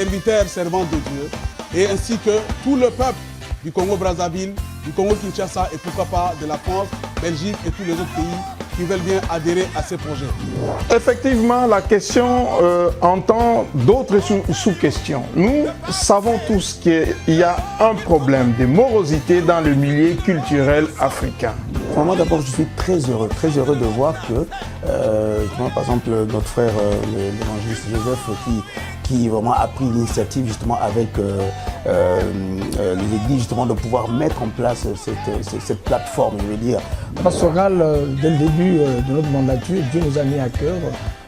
serviteurs, servantes de Dieu, et ainsi que tout le peuple du Congo-Brazzaville, du Congo-Kinshasa et pourquoi pas de la France, Belgique et tous les autres pays qui veulent bien adhérer à ces projets. Effectivement, la question entend d'autres sous-questions. Nous savons tous qu'il y a un problème de morosité dans le milieu culturel africain. Moi d'abord, je suis très heureux de voir que, par exemple, notre frère, l'évangéliste Joseph, qui vraiment a pris l'initiative justement avec les églises justement de pouvoir mettre en place cette plateforme, je veux dire. Pastoral, dès le début de notre mandature, Dieu nous a mis à cœur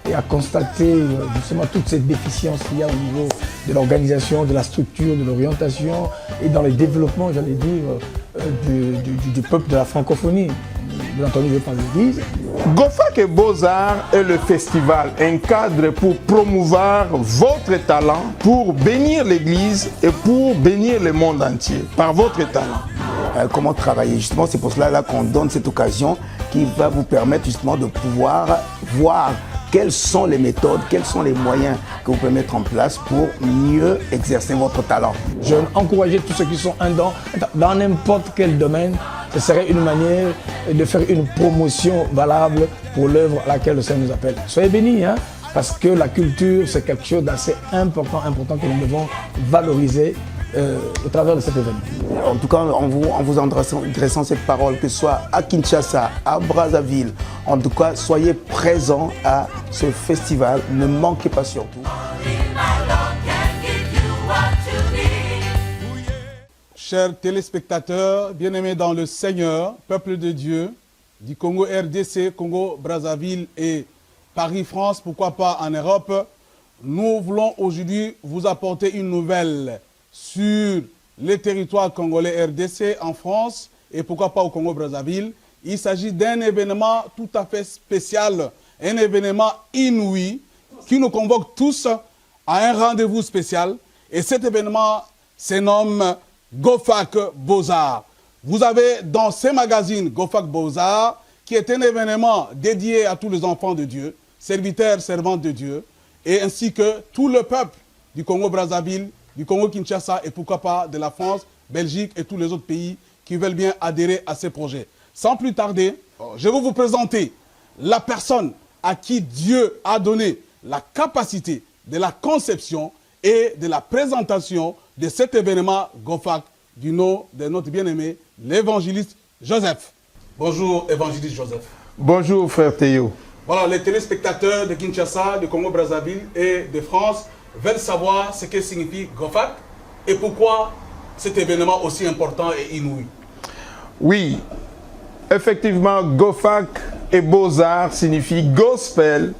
et a constaté justement toutes ces déficiences qu'il y a au niveau de l'organisation, de la structure, de l'orientation et dans le développement, j'allais dire, du peuple de la francophonie. Bien entendu, je parle de l'Église. GOFAC et Beaux-Arts est le festival, un cadre pour promouvoir votre talent, pour bénir l'Église et pour bénir le monde entier par votre talent. Comment travailler justement, c'est pour cela qu'on donne cette occasion qui va vous permettre justement de pouvoir voir quelles sont les méthodes, quels sont les moyens que vous pouvez mettre en place pour mieux exercer votre talent. Je veux encourager tous ceux qui sont dans n'importe quel domaine. Ce serait une manière de faire une promotion valable pour l'œuvre à laquelle le Seigneur nous appelle. Soyez bénis, hein, parce que la culture, c'est quelque chose d'assez important que nous devons valoriser au travers de cet événement. En tout cas, en vous adressant cette parole, que ce soit à Kinshasa, à Brazzaville, en tout cas, soyez présents à ce festival. Ne manquez pas surtout. Chers téléspectateurs, bien-aimés dans le Seigneur, peuple de Dieu, du Congo RDC, Congo Brazzaville et Paris-France, pourquoi pas en Europe, nous voulons aujourd'hui vous apporter une nouvelle sur les territoires congolais RDC en France et pourquoi pas au Congo Brazzaville. Il s'agit d'un événement tout à fait spécial, un événement inouï qui nous convoque tous à un rendez-vous spécial. Et cet événement se nomme GOFAC Beaux-Arts. Vous avez dans ces magazines GOFAC Beaux-Arts, qui est un événement dédié à tous les enfants de Dieu, serviteurs, servantes de Dieu, et ainsi que tout le peuple du Congo-Brazzaville, du Congo-Kinshasa et pourquoi pas de la France, Belgique et tous les autres pays qui veulent bien adhérer à ces projets. Sans plus tarder, je vais vous présenter la personne à qui Dieu a donné la capacité de la conception et de la présentation de cet événement GOFAC du nom de notre bien-aimé, l'évangéliste Joseph. Bonjour, évangéliste Joseph. Bonjour, frère Théo. Voilà, les téléspectateurs de Kinshasa, de Congo-Brazzaville et de France veulent savoir ce que signifie GOFAC et pourquoi cet événement aussi important et inouï. Oui, effectivement, GOFAC et Beaux-Arts signifie Gospel,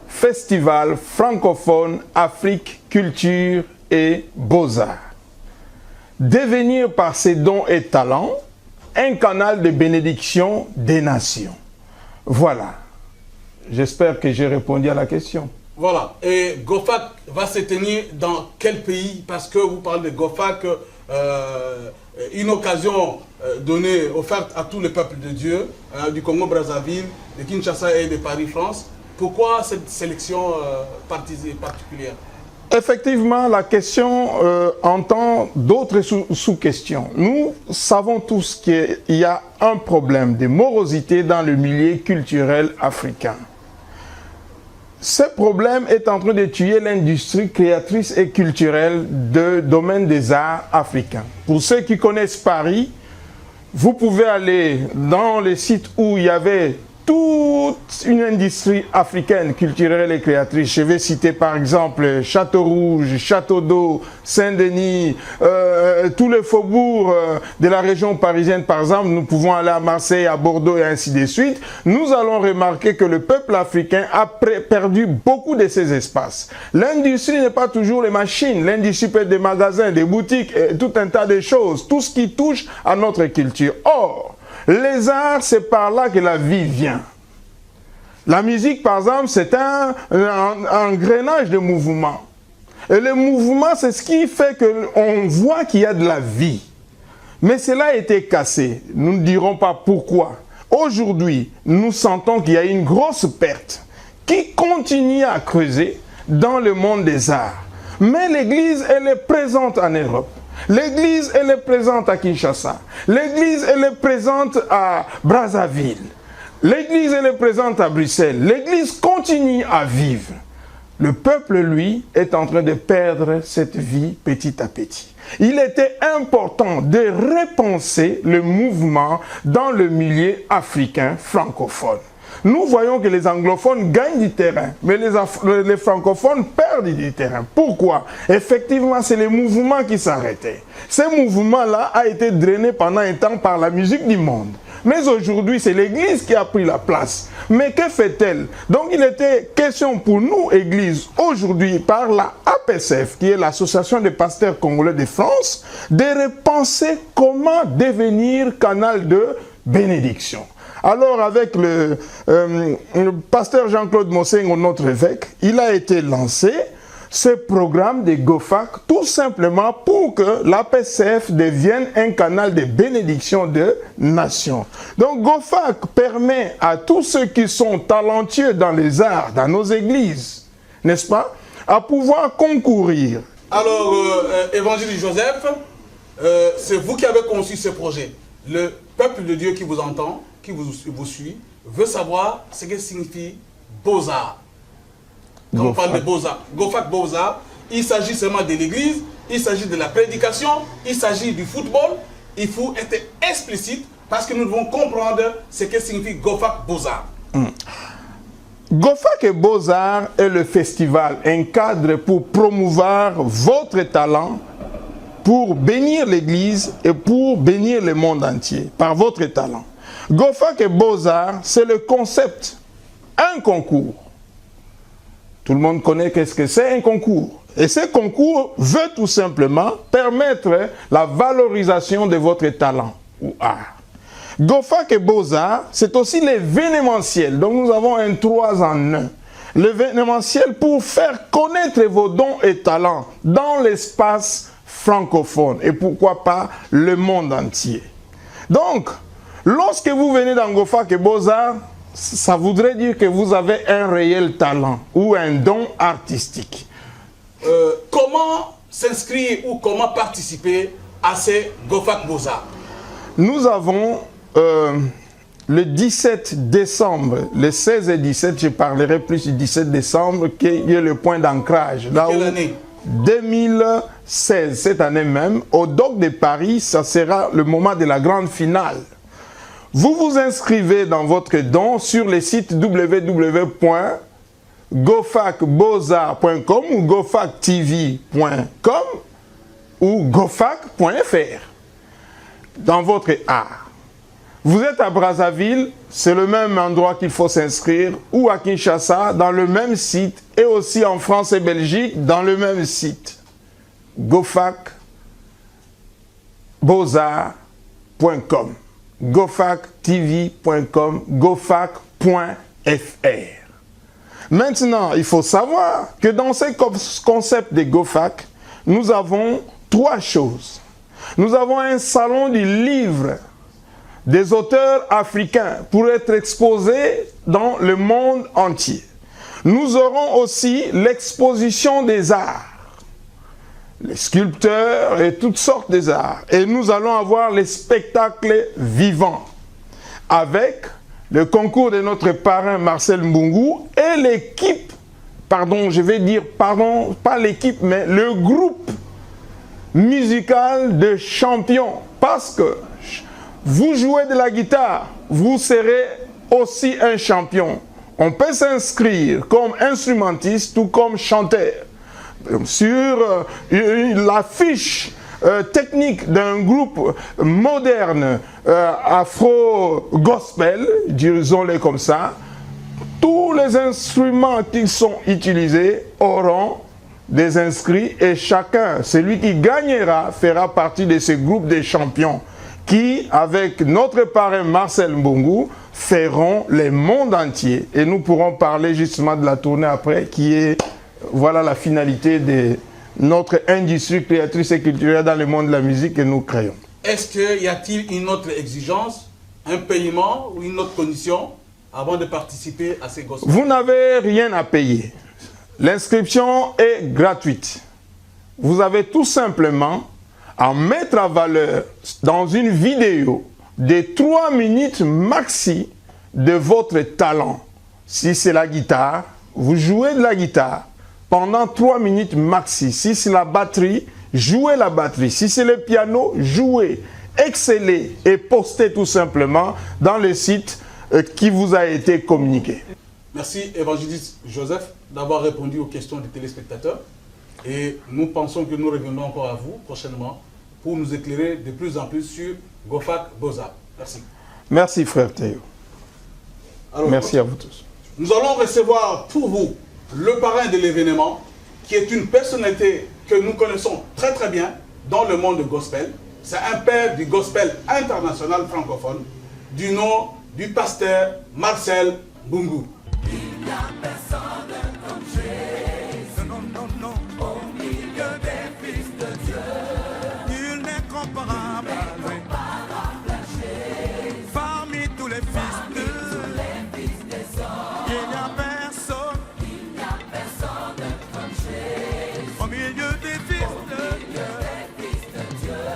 Festival francophone, Afrique, culture et Beaux-Arts. Devenir par ses dons et talents un canal de bénédiction des nations. Voilà. J'espère que j'ai répondu à la question. Voilà. Et GOFAC va se tenir dans quel pays? Parce que vous parlez de GOFAC, une occasion donnée, offerte à tout le peuple de Dieu, du Congo-Brazzaville, de Kinshasa et de Paris-France. Pourquoi cette sélection particulière? Effectivement, la question entend d'autres sous-questions. Nous savons tous qu'il y a un problème de morosité dans le milieu culturel africain. Ce problème est en train de tuer l'industrie créatrice et culturelle du domaine des arts africains. Pour ceux qui connaissent Paris, vous pouvez aller dans les sites où il y avait toute une industrie africaine, culturelle et créatrice. Je vais citer par exemple Château-Rouge, Château-d'Eau, Saint-Denis, tous les faubourgs de la région parisienne par exemple. Nous pouvons aller à Marseille, à Bordeaux et ainsi de suite. Nous allons remarquer que le peuple africain a perdu beaucoup de ces espaces. L'industrie n'est pas toujours les machines. L'industrie peut être des magasins, des boutiques, et tout un tas de choses. Tout ce qui touche à notre culture. Or, les arts, c'est par là que la vie vient. La musique, par exemple, c'est un engrenage de mouvement. Et le mouvement, c'est ce qui fait qu'on voit qu'il y a de la vie. Mais cela a été cassé. Nous ne dirons pas pourquoi. Aujourd'hui, nous sentons qu'il y a une grosse perte qui continue à creuser dans le monde des arts. Mais l'Église, elle est présente en Europe. L'Église, elle est présente à Kinshasa. L'Église, elle est présente à Brazzaville. L'Église, elle est présente à Bruxelles. L'Église continue à vivre. Le peuple, lui, est en train de perdre cette vie petit à petit. Il était important de repenser le mouvement dans le milieu africain francophone. Nous voyons que les anglophones gagnent du terrain, mais les francophones perdent du terrain. Pourquoi? Effectivement, c'est les mouvements qui s'arrêtaient. Ce mouvement-là a été drainé pendant un temps par la musique du monde. Mais aujourd'hui, c'est l'Église qui a pris la place. Mais que fait-elle? Donc, il était question pour nous, Église, aujourd'hui, par la APSF, qui est l'Association des pasteurs congolais de France, de repenser comment devenir canal de bénédiction. Alors, avec le pasteur Jean-Claude Mosengo, notre évêque, il a été lancé ce programme de GOFAC, tout simplement pour que l'APCF devienne un canal de bénédiction de nations. Donc GOFAC permet à tous ceux qui sont talentueux dans les arts, dans nos églises, n'est-ce pas, à pouvoir concourir. Alors, Évangile Joseph, c'est vous qui avez conçu ce projet. Le peuple de Dieu qui vous entend, qui vous suit, veut savoir ce que signifie Beaux-Arts. Quand on parle de Beaux-Arts, GOFAC Beaux-Arts, il s'agit seulement de l'église, il s'agit de la prédication, il s'agit du football. Il faut être explicite parce que nous devons comprendre ce que signifie GOFAC Beaux-Arts. GOFAC et Beaux-Arts est le festival, un cadre pour promouvoir votre talent, pour bénir l'église et pour bénir le monde entier par votre talent. GOFAC et Beaux-Arts, c'est le concept, un concours. Tout le monde connaît qu'est-ce que c'est un concours. Et ce concours veut tout simplement permettre la valorisation de votre talent ou art. GOFAC et Beaux-Arts, c'est aussi l'événementiel. Donc nous avons un 3 en 1. L'événementiel pour faire connaître vos dons et talents dans l'espace francophone. Et pourquoi pas le monde entier. Donc, lorsque vous venez dans GOFAC et Beaux-Arts, ça voudrait dire que vous avez un réel talent ou un don artistique. Comment s'inscrire ou comment participer à ces GOFAC Beaux-Arts? Nous avons le 17 décembre, le 16 et 17, je parlerai plus du 17 décembre, qui est le point d'ancrage. Quelle année? 2016, cette année même, au DOC de Paris, ça sera le moment de la grande finale. Vous vous inscrivez dans votre don sur le site www.gofacbeaux-arts.com ou gofactv.com ou gofac.fr dans votre art. Vous êtes à Brazzaville, c'est le même endroit qu'il faut s'inscrire, ou à Kinshasa, dans le même site, et aussi en France et Belgique, dans le même site. gofacbeaux-arts.com gofactv.com, gofac.fr. Maintenant, il faut savoir que dans ce concept de GOFAC, nous avons 3 choses. Nous avons un salon du livre des auteurs africains pour être exposés dans le monde entier. Nous aurons aussi l'exposition des arts, les sculpteurs et toutes sortes des arts. Et nous allons avoir les spectacles vivants avec le concours de notre parrain Marcel Mbungu et l'équipe, pardon, je vais dire, pardon, pas l'équipe, mais le groupe musical de champions. Parce que vous jouez de la guitare, vous serez aussi un champion. On peut s'inscrire comme instrumentiste ou comme chanteur. Sur la fiche technique d'un groupe moderne afro-gospel, disons-le comme ça, tous les instruments qui sont utilisés auront des inscrits et chacun, celui qui gagnera, fera partie de ce groupe de champions qui, avec notre parrain Marcel Mbungu, feront le monde entier. Et nous pourrons parler justement de la tournée après qui est... Voilà la finalité de notre industrie créatrice et culturelle dans le monde de la musique que nous créons. Est-ce qu'il y a-t-il une autre exigence, un paiement ou une autre condition avant de participer à ces gospels? Vous n'avez rien à payer. L'inscription est gratuite. vous avez tout simplement à mettre à valeur dans une vidéo de 3 minutes maxi de votre talent. Si c'est la guitare, vous jouez de la guitare pendant 3 minutes maxi. Si c'est la batterie, jouez la batterie. Si c'est le piano, jouez, excellez et postez tout simplement dans le site qui vous a été communiqué. Merci, évangéliste Joseph, d'avoir répondu aux questions des téléspectateurs. Et nous pensons que nous reviendrons encore à vous prochainement pour nous éclairer de plus en plus sur GOFAC Beaux-Arts. Merci. Merci, frère Théo. Alors, merci à vous tous. Nous allons recevoir pour vous le parrain de l'événement, qui est une personnalité que nous connaissons très très bien dans le monde gospel. C'est un père du gospel international francophone, du nom du pasteur Marcel Bungu. Il n'y a personne comme Jésus, non, non, non, au milieu des fils de Dieu. Nul n'est comparable à Jésus. Parmi tous les fils des hommes, il n'y a personne comme Jésus. Au milieu des fils de Dieu,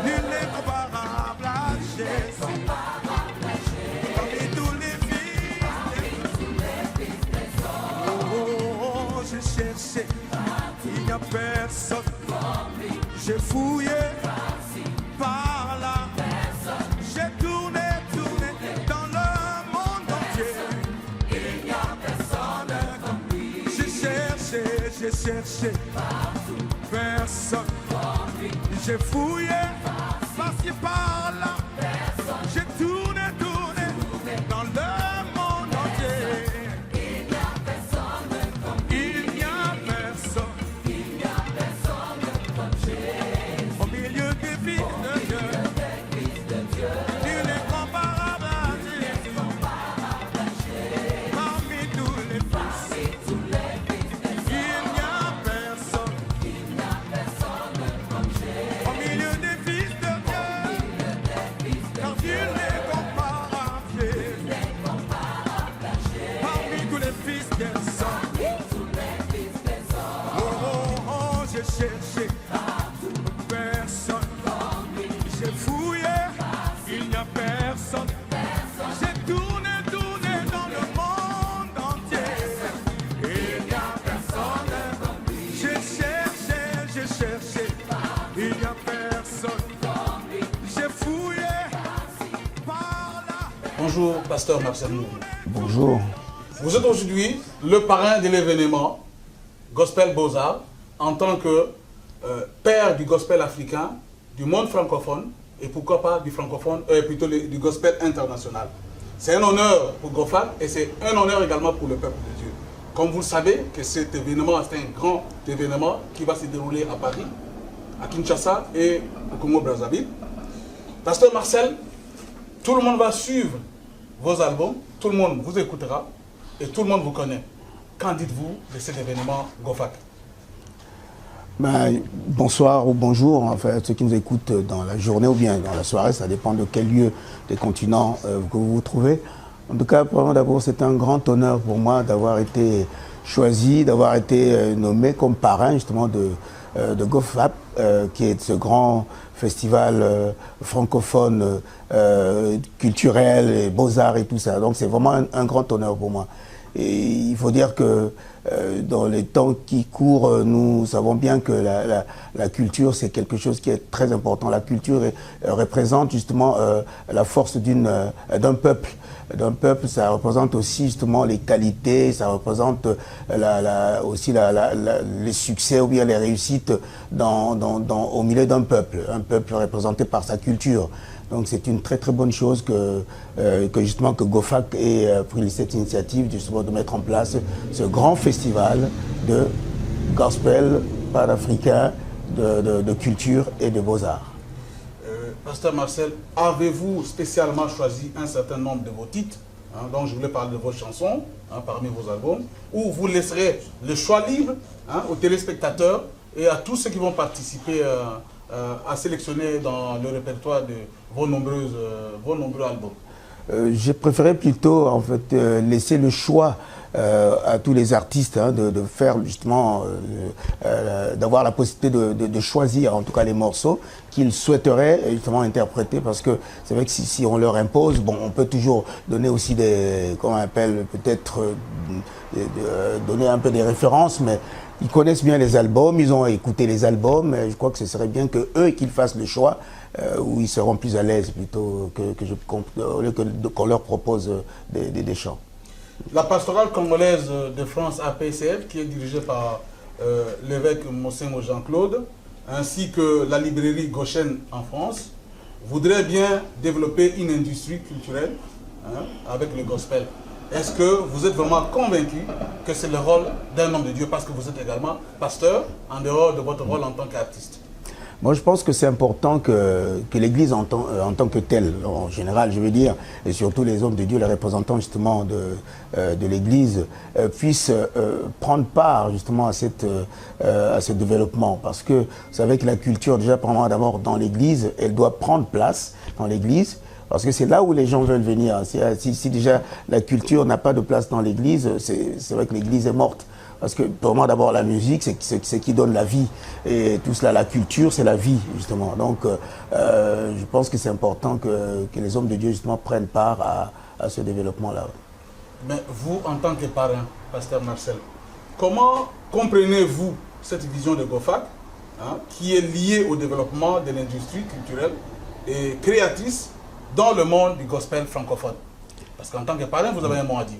nul n'est comparable à Jésus. Parmi tous les j'ai cherché, il n'y a personne. J'ai fouillé par là. J'ai tourné dans le monde entier. Il n'y a personne comme lui. J'ai cherché personne. J'ai fouillé par-ci par-là. J'ai tourné dans le monde entier. Cherché personne, j'ai fouillé, il n'y a personne. J'ai tourné dans le monde entier. Il n'y a personne. J'ai cherché, il n'y a personne. J'ai fouillé par là. Bonjour, pasteur Marcel Bungu. Bonjour. Vous êtes aujourd'hui le parrain de l'événement Gospel Beaux-Arts en tant que père du gospel africain, du monde francophone et pourquoi pas du francophone, plutôt du gospel international. C'est un honneur pour GOFAC et c'est un honneur également pour le peuple de Dieu. Comme vous le savez, que cet événement, c'est un grand événement qui va se dérouler à Paris, à Kinshasa et au Congo-Brazzaville. Pasteur Marcel, tout le monde va suivre vos albums, tout le monde vous écoutera et tout le monde vous connaît. Qu'en dites-vous de cet événement GOFAC? Bonsoir ou bonjour, en fait, ceux qui nous écoutent dans la journée ou bien dans la soirée, ça dépend de quel lieu des continents que vous vous trouvez. En tout cas, d'abord, c'est un grand honneur pour moi d'avoir été choisi, d'avoir été nommé comme parrain justement de GOFAC, qui est ce grand festival francophone, culturel, et beaux-arts et tout ça. Donc c'est vraiment un grand honneur pour moi. Et il faut dire que dans les temps qui courent, nous savons bien que la culture, c'est quelque chose qui est très important. La culture représente justement la force d'un peuple. Ça représente aussi justement les qualités, ça représente aussi les succès ou bien les réussites au milieu d'un peuple. Un peuple représenté par sa culture. Donc c'est une très très bonne chose que justement que GOFAC ait pris cette initiative justement de mettre en place ce grand festival de gospel panafricain, de culture et de beaux-arts. Pasteur Marcel, avez-vous spécialement choisi un certain nombre de vos titres, donc je voulais parler de vos chansons, parmi vos albums, ou vous laisserez le choix libre aux téléspectateurs et à tous ceux qui vont participer à sélectionner dans le répertoire de vos nombreux albums? j'ai préféré plutôt en fait laisser le choix à tous les artistes de faire justement, d'avoir la possibilité de choisir en tout cas les morceaux qu'ils souhaiteraient justement interpréter, parce que c'est vrai que si on leur impose, bon, on peut toujours donner aussi des, comment on appelle, peut-être donner un peu des références, mais ils connaissent bien les albums, ils ont écouté les albums, et je crois que ce serait bien que eux qu'ils fassent le choix où ils seront plus à l'aise plutôt qu'on leur propose des chants. La pastorale congolaise de France APCF, qui est dirigée par l'évêque Monseigneur Jean-Claude, ainsi que la librairie Goshen en France, voudrait bien développer une industrie culturelle avec le gospel. Est-ce que vous êtes vraiment convaincu que c'est le rôle d'un homme de Dieu, parce que vous êtes également pasteur, en dehors de votre rôle en tant qu'artiste? Moi, je pense que c'est important que l'Église en tant que telle, en général, je veux dire, et surtout les hommes de Dieu, les représentants justement de l'Église, puissent prendre part justement à ce développement. Parce que vous savez que la culture, déjà, d'abord dans l'Église, elle doit prendre place dans l'Église. Parce que c'est là où les gens veulent venir. Si déjà la culture n'a pas de place dans l'Église, c'est vrai que l'Église est morte. Parce que pour moi, d'abord, la musique, c'est ce qui donne la vie. Et tout cela, la culture, c'est la vie, justement. Donc, je pense que c'est important que les hommes de Dieu, justement, prennent part à ce développement-là. Mais vous, en tant que parrain, pasteur Marcel, comment comprenez-vous cette vision de GOFAC, qui est liée au développement de l'industrie culturelle et créatrice dans le monde du gospel francophone? Parce qu'en tant que parrain, vous avez un mot à dire.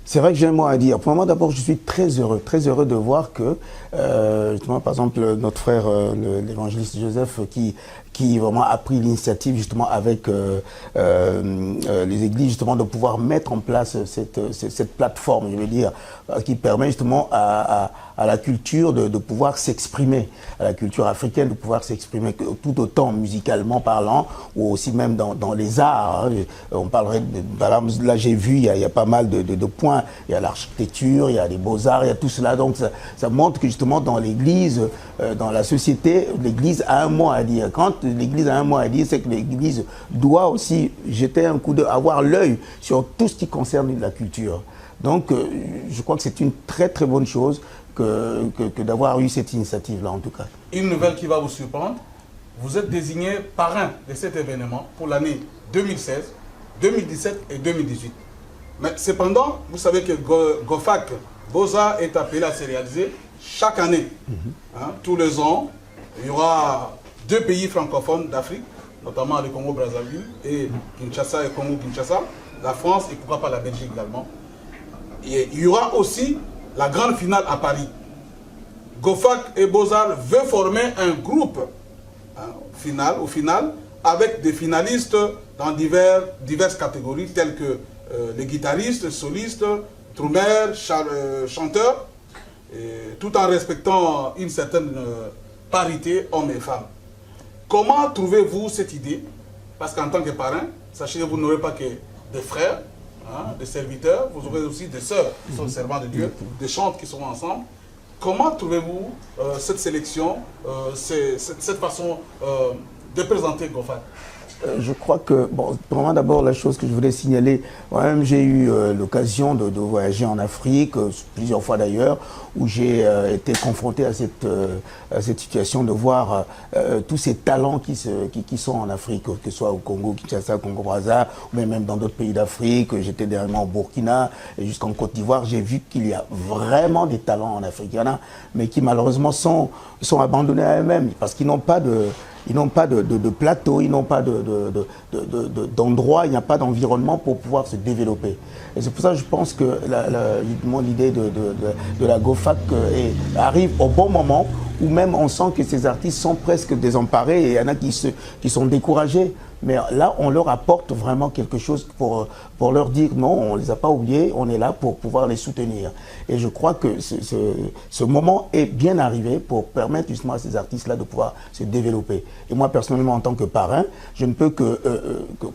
C'est vrai que j'ai un mot à dire. Pour moi, d'abord, je suis très heureux de voir que, justement, par exemple, notre frère, l'évangéliste Joseph, qui vraiment a pris l'initiative, justement, avec les églises, justement, de pouvoir mettre en place cette plateforme, je veux dire, qui permet justement à la culture de pouvoir s'exprimer, à la culture africaine de pouvoir s'exprimer tout autant musicalement parlant, ou aussi même dans les arts. On parlerait, là j'ai vu, il y a pas mal de points. Il y a l'architecture, il y a les beaux-arts, il y a tout cela. Donc ça montre que justement dans l'Église, dans la société, l'Église a un mot à dire. Quand l'Église a un mot à dire, c'est que l'Église doit aussi jeter un coup d'œil, avoir l'œil sur tout ce qui concerne la culture. Donc je crois que c'est une très très bonne chose que d'avoir eu cette initiative-là en tout cas. Une nouvelle qui va vous surprendre, vous êtes désigné parrain de cet événement pour l'année 2016, 2017 et 2018. Mais cependant, vous savez que GOFAC, Beaux-Arts, est appelé à se réaliser chaque année. Tous les ans, il y aura 2 pays francophones d'Afrique, notamment le Congo-Brazzaville et Kinshasa et Congo-Kinshasa, la France et pourquoi pas la Belgique également. Et il y aura aussi la grande finale à Paris. GOFAC et Beaux-Arts veulent former un groupe au final, avec des finalistes dans diverses catégories telles que les guitaristes, solistes, troumeurs, chanteurs, tout en respectant une certaine parité hommes et femmes. Comment trouvez-vous cette idée? Parce qu'en tant que parrain, sachez que vous n'aurez pas que des frères, des serviteurs, vous aurez aussi des sœurs qui sont servants de Dieu, des chantres qui seront ensemble. Comment trouvez-vous cette sélection, cette façon de présenter GOFAC? Je crois que, bon, vraiment d'abord la chose que je voulais signaler, moi-même j'ai eu l'occasion de voyager en Afrique, plusieurs fois d'ailleurs, où j'ai été confronté à cette situation de voir tous ces talents qui sont en Afrique, que ce soit au Congo, Kinshasa, Congo-Brazza, ou même dans d'autres pays d'Afrique. J'étais dernièrement au Burkina et jusqu'en Côte d'Ivoire, j'ai vu qu'il y a vraiment des talents en Afrique. Il y en a, mais qui malheureusement sont abandonnés à eux-mêmes parce qu'ils n'ont pas de plateau, ils n'ont pas d'endroit, il n'y a pas d'environnement pour pouvoir se développer. Et c'est pour ça que je pense que l'idée de la GOFAC arrive au bon moment, où même on sent que ces artistes sont presque désemparés et il y en a qui sont découragés. Mais là, on leur apporte vraiment quelque chose pour leur dire non, on ne les a pas oubliés, on est là pour pouvoir les soutenir. Et je crois que ce moment est bien arrivé pour permettre justement à ces artistes-là de pouvoir se développer. Et moi, personnellement, en tant que parrain, je ne peux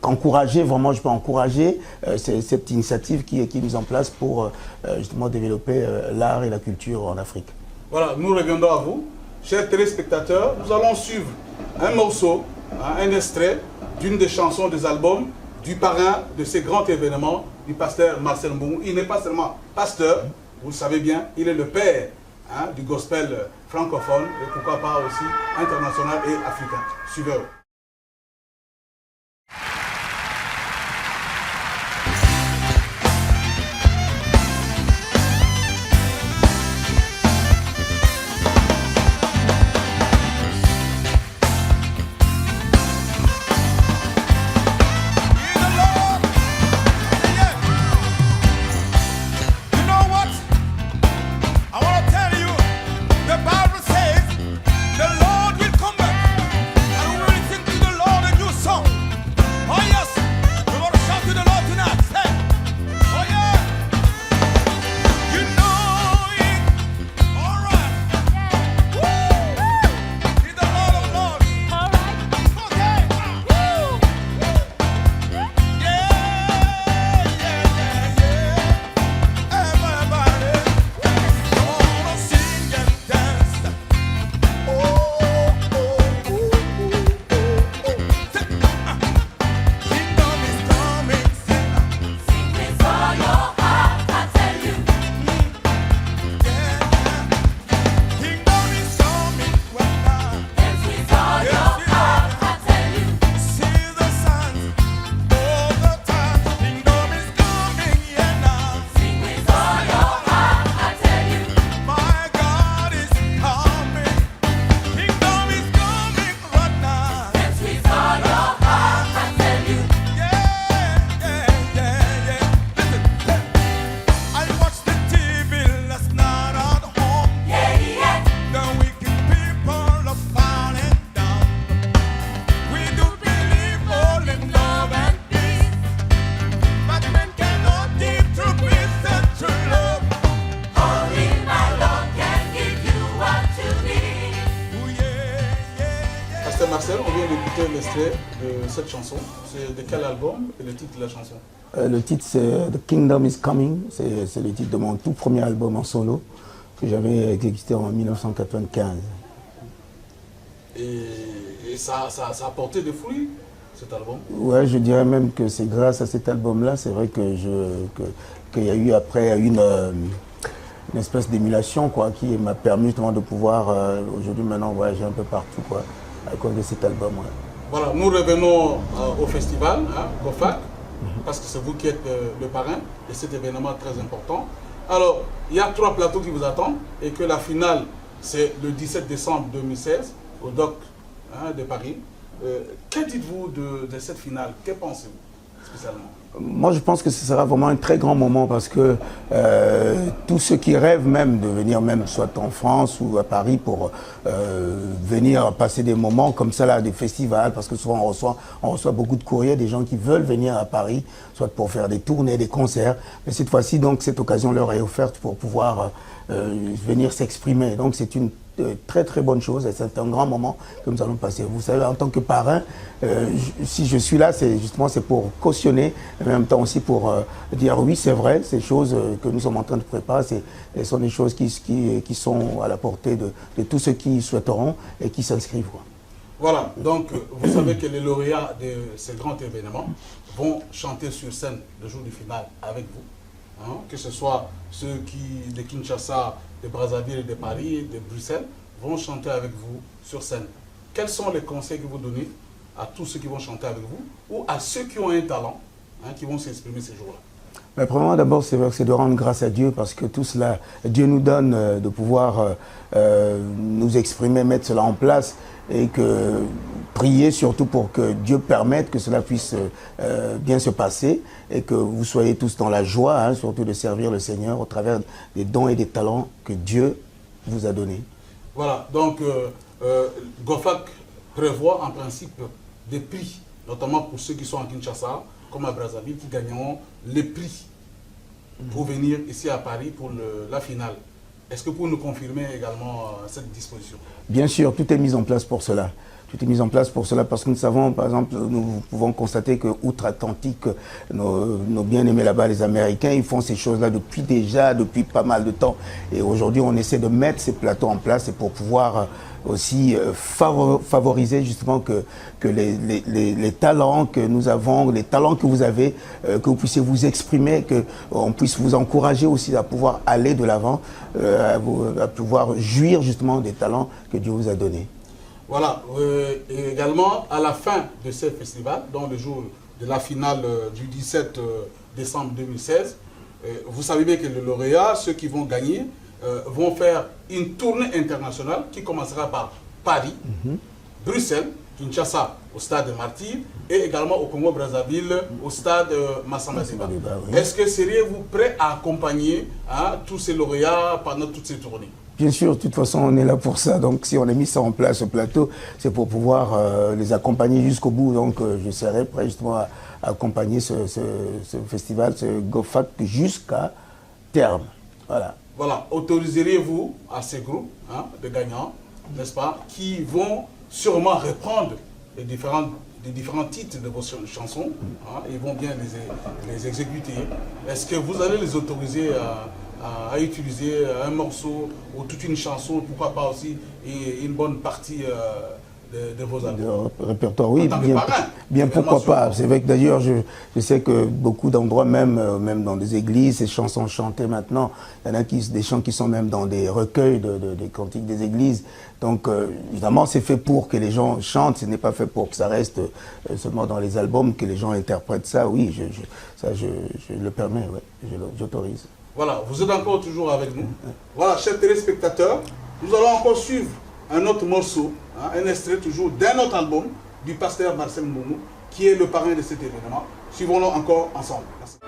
qu'encourager, vraiment, je peux encourager cette initiative qui est mise en place pour justement développer l'art et la culture en Afrique. Voilà, nous reviendrons à vous. Chers téléspectateurs, nous allons suivre un morceau, un extrait d'une des chansons des albums du parrain de ces grands événements, du pasteur Marcel Mbongo. Il n'est pas seulement pasteur, vous le savez bien, il est le père du gospel francophone et pourquoi pas aussi international et africain. Suivez-le. Marcel, on vient d'écouter l'extrait de cette chanson. C'est de quel album et le titre de la chanson? Le titre c'est The Kingdom is Coming. C'est le titre de mon tout premier album en solo que j'avais exécuté en 1995. Et ça a porté des fruits, cet album? Ouais, je dirais même que c'est grâce à cet album-là, c'est vrai qu'il y a eu après une espèce d'émulation qui m'a permis justement de pouvoir aujourd'hui maintenant voyager un peu partout à cause de cet album. Ouais. Voilà, nous revenons au festival, GOFAC, parce que c'est vous qui êtes le parrain de cet événement très important. Alors, il y a 3 plateaux qui vous attendent et que la finale, c'est le 17 décembre 2016 au DOC de Paris. Que dites-vous de cette finale? Que pensez-vous spécialement? Moi, je pense que ce sera vraiment un très grand moment parce que tous ceux qui rêvent même de venir, même soit en France ou à Paris, pour venir passer des moments comme ça, là, des festivals, parce que souvent on reçoit beaucoup de courriers, des gens qui veulent venir à Paris, soit pour faire des tournées, des concerts. Mais cette fois-ci, donc, cette occasion leur est offerte pour pouvoir venir s'exprimer. Donc, c'est une très très bonne chose et c'est un grand moment que nous allons passer. Vous savez, en tant que parrain, si je suis là, c'est justement pour cautionner et en même temps aussi pour dire oui, c'est vrai, ces choses que nous sommes en train de préparer, ce sont des choses qui sont à la portée de tous ceux qui souhaiteront et qui s'inscrivent. Voilà, donc vous savez que les lauréats de ces grands événements vont chanter sur scène le jour du final avec vous. Que ce soit ceux de Kinshasa, de Brazzaville, de Paris, de Bruxelles, vont chanter avec vous sur scène. Quels sont les conseils que vous donnez à tous ceux qui vont chanter avec vous ou à ceux qui ont un talent, qui vont s'exprimer ces jours-là? Mais premièrement, d'abord, c'est de rendre grâce à Dieu parce que tout cela, Dieu nous donne de pouvoir nous exprimer, mettre cela en place et que prier surtout pour que Dieu permette que cela puisse bien se passer et que vous soyez tous dans la joie, surtout de servir le Seigneur au travers des dons et des talents que Dieu vous a donnés. Voilà, donc GOFAC prévoit en principe des prix, notamment pour ceux qui sont à Kinshasa, comme à Brazzaville, qui gagneront les prix pour venir ici à Paris pour la finale. Est-ce que vous nous confirmez également cette disposition? Bien sûr, tout est mis en place pour cela. tout est mis en place pour cela, parce que nous savons, par exemple, nous pouvons constater que outre-Atlantique, nos bien-aimés là-bas, les Américains, ils font ces choses-là depuis pas mal de temps. Et aujourd'hui, on essaie de mettre ces plateaux en place et pour pouvoir aussi favoriser justement que les talents que nous avons, les talents que vous avez, que vous puissiez vous exprimer, qu'on puisse vous encourager aussi à pouvoir aller de l'avant, à pouvoir jouir justement des talents que Dieu vous a donnés. Voilà, et également à la fin de ce festival, dans le jour de la finale du 17 décembre 2016, vous savez bien que les lauréats, ceux qui vont gagner, vont faire une tournée internationale qui commencera par Paris, Bruxelles, Kinshasa au stade de Martyrs et également au Congo-Brazzaville au stade Massamba-Ziba. Oui. Est-ce que seriez-vous prêt à accompagner tous ces lauréats pendant toutes ces tournées? Bien sûr, de toute façon, on est là pour ça. Donc, si on a mis ça en place, ce plateau, c'est pour pouvoir les accompagner jusqu'au bout. Donc, je serai prêt justement à accompagner ce festival, ce GoFact jusqu'à terme. Voilà. Voilà, autoriseriez-vous à ces groupes de gagnants, n'est-ce pas, qui vont sûrement reprendre les différents titres de vos chansons, ils vont bien les exécuter. Est-ce que vous allez les autoriser à utiliser un morceau ou toute une chanson, pourquoi pas aussi une bonne partie de vos albums? De répertoire, oui, bien pourquoi sûrement. pas. C'est vrai que d'ailleurs, je sais que beaucoup d'endroits, même dans des églises, ces chansons chantées maintenant, il y en a des chants qui sont même dans des recueils des cantiques des églises. Donc, évidemment, c'est fait pour que les gens chantent, ce n'est pas fait pour que ça reste seulement dans les albums, que les gens interprètent ça. Oui, je le permets, ouais, j'autorise. Voilà, vous êtes encore toujours avec nous. Voilà, chers téléspectateurs, nous allons encore suivre un autre morceau, un extrait toujours d'un autre album du pasteur Marcel Mbounou, qui est le parrain de cet événement. Suivons-le encore ensemble. Merci.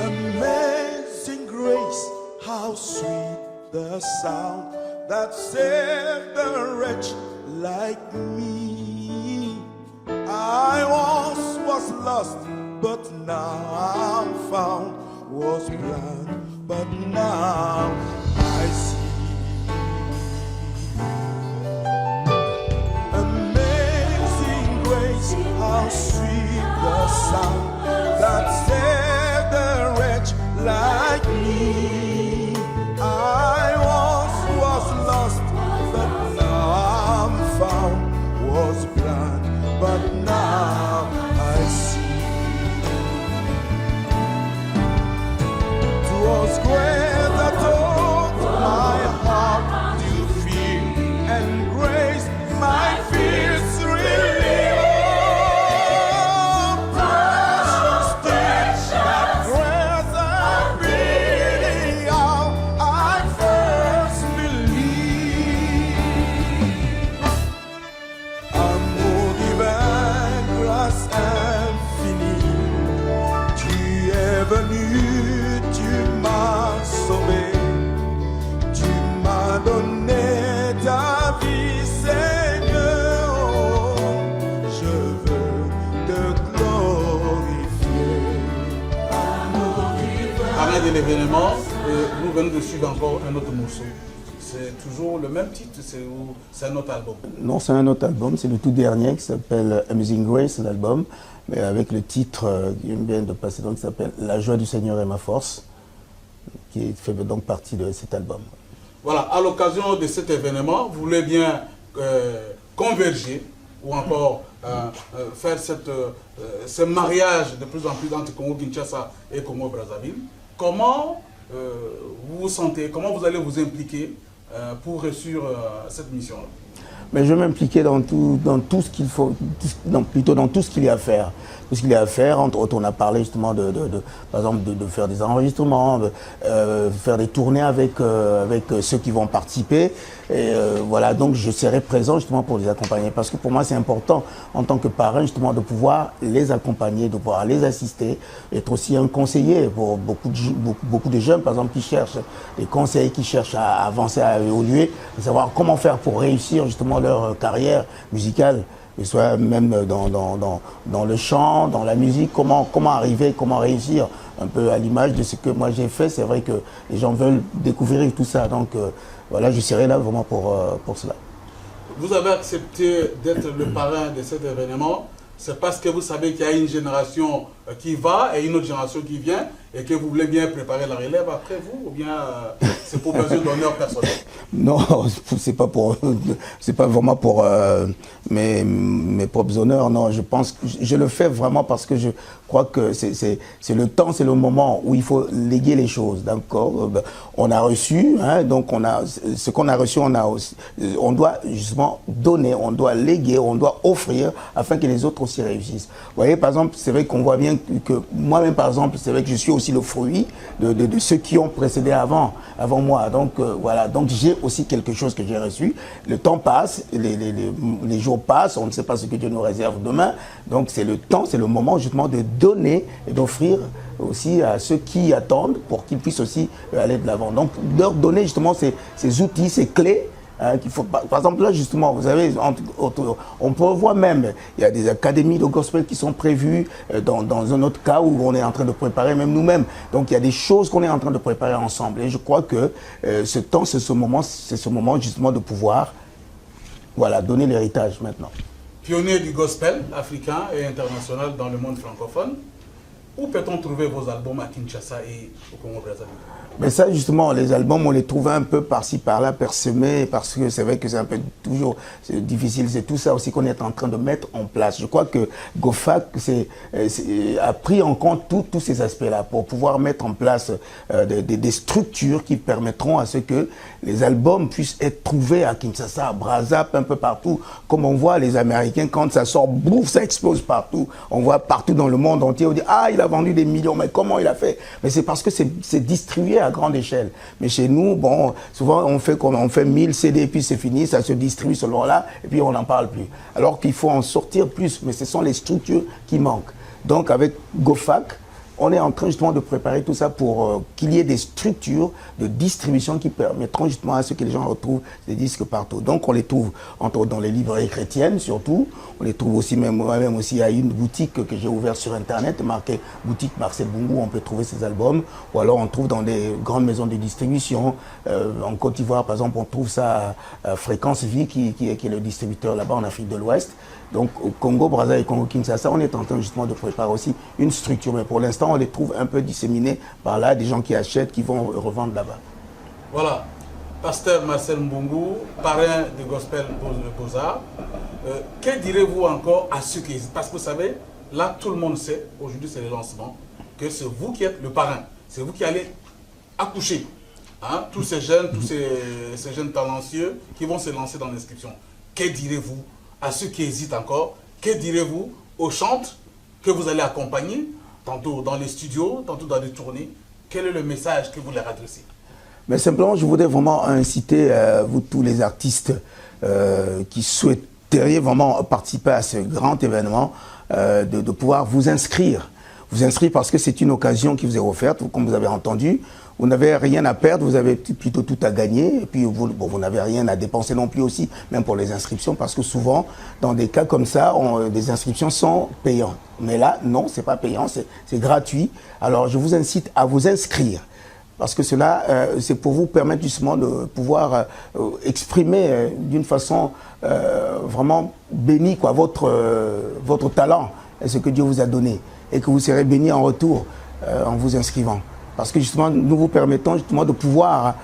Amazing grace, how sweet the sound that saved a wretch like me. I once was lost, but now I'm found. Was blind, but now I see. Amazing grace, how sweet the sound that saved a wretch like me. I once was lost, but now I'm found. Was blind, but now I see. 'Twas grace that taught my heart to feel, and grace my fears relieve. Oh, precious things that grace and pity, how I first believed. Amour divin, grâce infinie, tu es venu, tu m'as sauvé, tu m'as donné ta vie, Seigneur. Oh, je veux te glorifier. Amour divin. Parrain de l'événement, nous venons de suivre encore un autre morceau. C'est toujours le même titre, c'est un autre album. Non, c'est un autre album, c'est le tout dernier qui s'appelle Amazing Grace, l'album, mais avec le titre qui vient de passer, donc, qui s'appelle La joie du Seigneur est ma force, qui fait donc partie de cet album. Voilà, à l'occasion de cet événement, vous voulez bien converger ou encore faire ce mariage de plus en plus entre Congo-Kinshasa et Congo-Brazzaville. Comment vous vous sentez, comment vous allez vous impliquer pour réussir cette mission-là? Mais je vais m'impliquer dans tout ce qu'il faut, plutôt dans tout ce qu'il y a à faire. Tout ce qu'il y a à faire, entre autres, on a parlé justement par exemple, de faire des enregistrements, faire des tournées avec ceux qui vont participer. Et voilà, donc je serai présent justement pour les accompagner. Parce que pour moi, c'est important, en tant que parrain, justement, de pouvoir les accompagner, de pouvoir les assister, être aussi un conseiller pour beaucoup de jeunes, par exemple, qui cherchent, des conseillers qui cherchent à avancer, à évoluer, de savoir comment faire pour réussir justement leur carrière musicale. Que ce soit même dans le chant, dans la musique, comment arriver, comment réussir, un peu à l'image de ce que moi j'ai fait. C'est vrai que les gens veulent découvrir tout ça, donc voilà, je serai là vraiment pour cela. Vous avez accepté d'être le parrain de cet événement, c'est parce que vous savez qu'il y a une génération qui va et une autre génération qui vient et que vous voulez bien préparer la relève après vous, ou bien c'est pour besoin d'honneur personnel? Non, c'est pas vraiment pour mes propres honneurs. Non, je pense que je le fais vraiment parce que je crois que c'est le temps, c'est le moment où il faut léguer les choses. D'accord, on a reçu, hein, donc on a ce qu'on a reçu, on doit justement donner, on doit léguer, on doit offrir afin que les autres aussi réussissent. Vous voyez, par exemple, c'est vrai qu'on voit bien que moi-même, par exemple, c'est vrai que je suis aussi le fruit de ceux qui ont précédé avant moi. Donc voilà, donc j'ai aussi quelque chose que j'ai reçu. Le temps passe, les jours passent, on ne sait pas ce que Dieu nous réserve demain. Donc c'est le temps, c'est le moment justement de donner et d'offrir aussi à ceux qui attendent pour qu'ils puissent aussi aller de l'avant. Donc leur donner justement ces outils, ces clés. Qu'il faut, par exemple, là, justement, vous savez, on peut voir même, il y a des académies de gospel qui sont prévues dans un autre cas où on est en train de préparer, même nous-mêmes. Donc, il y a des choses qu'on est en train de préparer ensemble. Et je crois que ce temps, c'est ce moment justement de pouvoir, voilà, donner l'héritage maintenant. Pionnier du gospel africain et international dans le monde francophone, où peut-on trouver vos albums à Kinshasa et au Congo-Brazzaville? Mais ça, justement, les albums, on les trouve un peu par-ci, par-là, parsemés, parce que c'est vrai que c'est un peu toujours difficile. C'est tout ça aussi qu'on est en train de mettre en place. Je crois que GOFAC a pris en compte tous ces aspects-là pour pouvoir mettre en place des structures qui permettront à ce que les albums puissent être trouvés à Kinshasa, à Brazzaville, un peu partout. Comme on voit les Américains, quand ça sort, bouf, ça explose partout. On voit partout dans le monde entier, on dit « Ah, il a vendu des millions, mais comment il a fait ?» Mais c'est parce que c'est distribué à grande échelle. Mais chez nous, bon, souvent on fait 1000 CD et puis c'est fini, ça se distribue selon là et puis on n'en parle plus. Alors qu'il faut en sortir plus, mais ce sont les structures qui manquent. Donc avec GOFAC, on est en train justement de préparer tout ça pour qu'il y ait des structures de distribution qui permettront justement à ce que les gens retrouvent des disques partout. Donc on les trouve entre autres dans les librairies chrétiennes surtout. On les trouve aussi même aussi à une boutique que j'ai ouverte sur internet, marquée boutique Marcel Bungu, on peut trouver ces albums. Ou alors on trouve dans des grandes maisons de distribution. En Côte d'Ivoire par exemple, on trouve ça à Fréquence Vie qui est le distributeur là-bas en Afrique de l'Ouest. Donc au Congo, Brazzaville et Congo-Kinshasa, on est en train justement de préparer aussi une structure. Mais pour l'instant, on les trouve un peu disséminés par là, des gens qui achètent, qui vont revendre là-bas. Voilà. Pasteur Marcel Mbungu, parrain du Gospel Beaux-Arts. Que direz-vous encore à ceux qui hésitent? Parce que vous savez, là, tout le monde sait, aujourd'hui c'est le lancement, que c'est vous qui êtes le parrain. C'est vous qui allez accoucher. Hein, tous ces jeunes, ces jeunes talentueux qui vont se lancer dans l'inscription. Que direz-vous à ceux qui hésitent encore? Que direz-vous aux chantes que vous allez accompagner, tantôt dans les studios, tantôt dans les tournées? Quel est le message que vous leur adressez? Mais simplement, je voudrais vraiment inciter vous tous les artistes qui souhaiteriez vraiment participer à ce grand événement, de pouvoir vous inscrire. Vous inscrire parce que c'est une occasion qui vous est offerte, comme vous avez entendu. Vous n'avez rien à perdre, vous avez plutôt tout à gagner. Et puis, vous n'avez rien à dépenser non plus aussi, même pour les inscriptions, parce que souvent, dans des cas comme ça, des inscriptions sont payantes. Mais là, non, c'est pas payant, c'est gratuit. Alors, je vous incite à vous inscrire. Parce que cela, c'est pour vous permettre justement de pouvoir exprimer d'une façon vraiment bénie quoi, votre talent et ce que Dieu vous a donné. Et que vous serez béni en retour en vous inscrivant. Parce que justement, nous vous permettons justement de pouvoir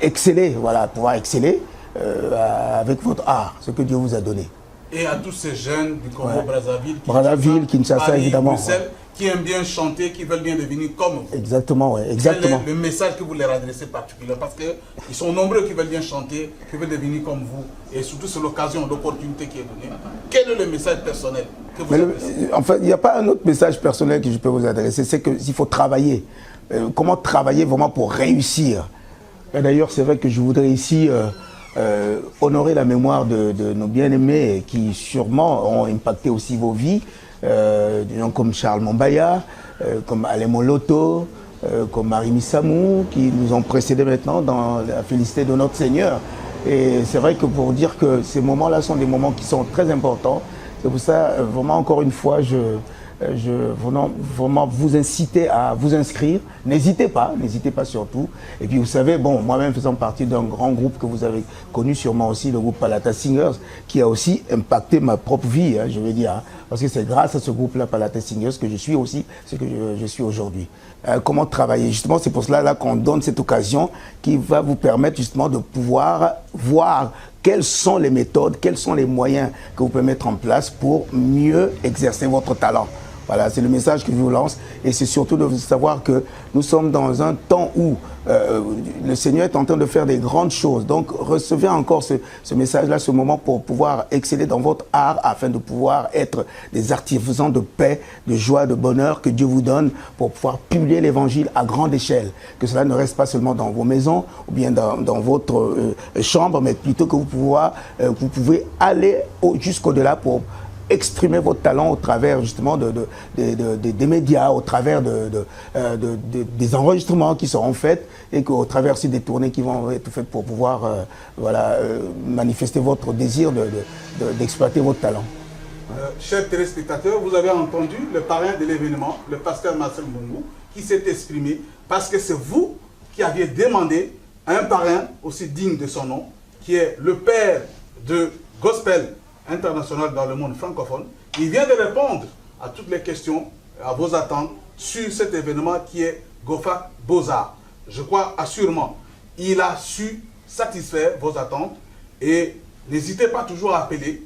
exceller, voilà, pouvoir exceller avec votre art, ce que Dieu vous a donné. Et à tous ces jeunes du Congo-Brazzaville, Brazzaville, Kinshasa, Paris, évidemment, Bruxelles, qui aiment bien chanter, qui veulent bien devenir comme vous. Exactement, oui, exactement. Quel est le message que vous leur adressez particulièrement? Parce qu'ils sont nombreux qui veulent bien chanter, qui veulent devenir comme vous. Et surtout, c'est l'occasion, l'opportunité qui est donnée. Quel est le message personnel que vous adressez? En fait, il n'y a pas un autre message personnel que je peux vous adresser, c'est qu'il faut travailler. Comment travailler vraiment pour réussir? Et d'ailleurs, c'est vrai que je voudrais ici honorer la mémoire de nos bien-aimés qui sûrement ont impacté aussi vos vies. Des gens comme Charles Mombaya, comme Alain Moloto, comme Marie Samou, qui nous ont précédés maintenant dans la félicité de notre Seigneur. Et c'est vrai que pour dire que ces moments-là sont des moments qui sont très importants, c'est pour ça, vraiment, encore une fois, je vraiment vous inciter à vous inscrire. N'hésitez pas surtout. Et puis vous savez, bon, moi-même faisant partie d'un grand groupe que vous avez connu sûrement aussi, le groupe Palata Singers, qui a aussi impacté ma propre vie, hein, je veux dire. Hein, parce que c'est grâce à ce groupe-là, Palata Singers, que je suis aussi ce que je suis aujourd'hui. Comment travailler? Justement, c'est pour cela qu'on donne cette occasion qui va vous permettre justement de pouvoir voir quelles sont les méthodes, quels sont les moyens que vous pouvez mettre en place pour mieux exercer votre talent. Voilà, c'est le message que je vous lance. Et c'est surtout de savoir que nous sommes dans un temps où le Seigneur est en train de faire des grandes choses. Donc, recevez encore ce message-là, ce moment pour pouvoir exceller dans votre art afin de pouvoir être des artisans de paix, de joie, de bonheur que Dieu vous donne pour pouvoir publier l'évangile à grande échelle. Que cela ne reste pas seulement dans vos maisons ou bien dans votre chambre, mais plutôt que vous pouvez aller jusqu'au-delà pour exprimer votre talent au travers justement des médias, au travers des enregistrements qui seront faits et qu'au travers aussi des tournées qui vont être faites pour pouvoir manifester votre désir d'exploiter votre talent. Chers téléspectateurs, vous avez entendu le parrain de l'événement, le pasteur Marcel Mbongo, qui s'est exprimé parce que c'est vous qui aviez demandé un parrain aussi digne de son nom, qui est le père de Gospel international dans le monde francophone. Il vient de répondre à toutes les questions, à vos attentes sur cet événement qui est GOFAC Beaux-Arts. Je crois assurément il a su satisfaire vos attentes et n'hésitez pas toujours à appeler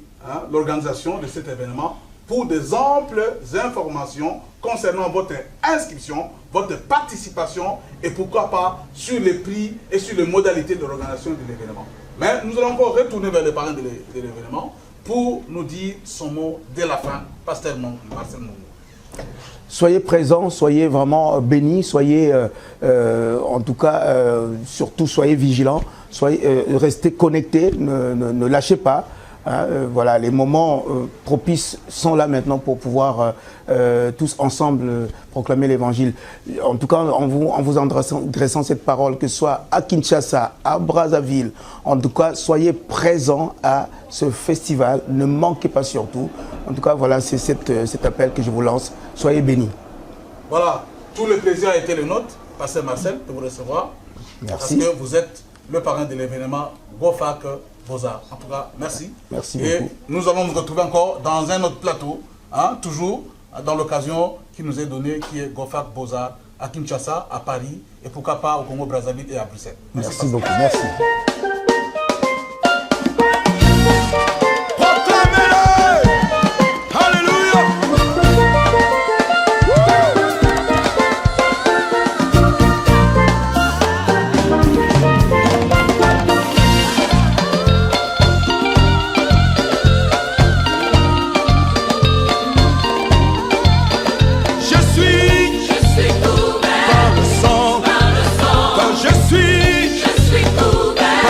l'organisation de cet événement pour des amples informations concernant votre inscription, votre participation et pourquoi pas sur les prix et sur les modalités de l'organisation de l'événement. Mais nous allons encore retourner vers les parrains de l'événement pour nous dire son mot dès la fin, pasteur Marcel Mbongo. Soyez présents, soyez vraiment bénis, soyez en tout cas, surtout soyez vigilants, restez connectés, ne lâchez pas. Hein, voilà, les moments propices sont là maintenant pour pouvoir tous ensemble proclamer l'évangile. En tout cas, en vous adressant cette parole, que ce soit à Kinshasa, à Brazzaville, en tout cas, soyez présents à ce festival, ne manquez pas surtout. En tout cas, voilà, c'est cet appel que je vous lance. Soyez bénis. Voilà, tout le plaisir a été le nôtre, pasteur Marcel, de vous recevoir. Merci. Parce que vous êtes le parrain de l'événement GOFAC Beaux-Arts. En tout cas, merci. Merci et beaucoup. Nous allons nous retrouver encore dans un autre plateau, hein, toujours dans l'occasion qui nous est donnée, qui est GOFAC Beaux-Arts à Kinshasa, à Paris, et pourquoi pas au Congo-Brazzaville et à Bruxelles. Merci beaucoup, merci. Je suis couvert.